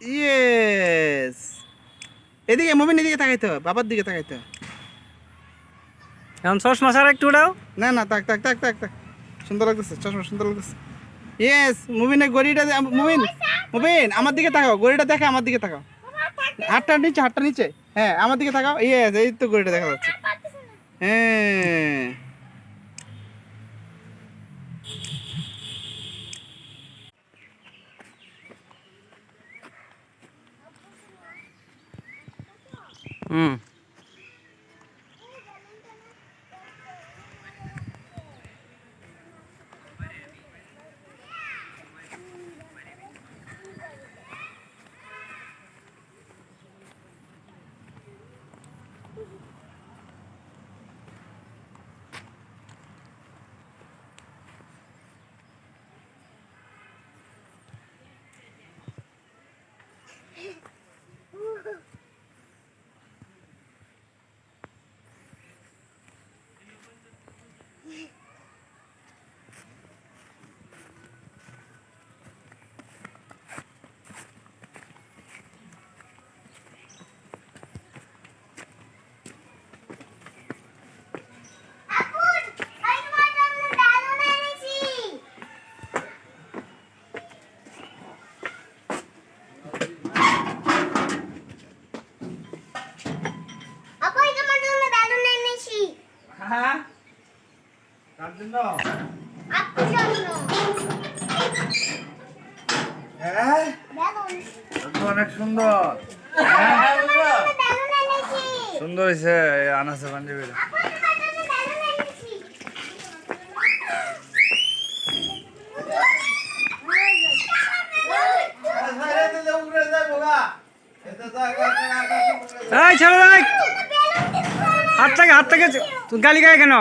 Yes. এদিকে মুমিন, এদিকে তাকাইতে হবে, বাবার দিকে তাকাইতে হবে। এখন চশমা ছাড়া একটু উঠাও। না না, তাক তাক তাক তাক তাক, সুন্দর লাগতেছে, চশমা সুন্দর লাগতেছে। ইয়েস, মুমিনের গড়িটা মুমিন, মুমিন আমার দিকে তাকাও, গড়িটা দেখে আমার দিকে তাকাও। হাতটা নিচে, হাতটা নিচে, হ্যাঁ আমার দিকে তাকাও। ইয়েস, এই তো গড়িটা দেখা যাচ্ছে। হ্যাঁ হুম। অনেক সুন্দর, সুন্দর হয়েছে আনাসে পাঞ্জাবিটা। এই ছেড়ে দেখ, হাত থেকে তুই গালি গায়ে কেন? না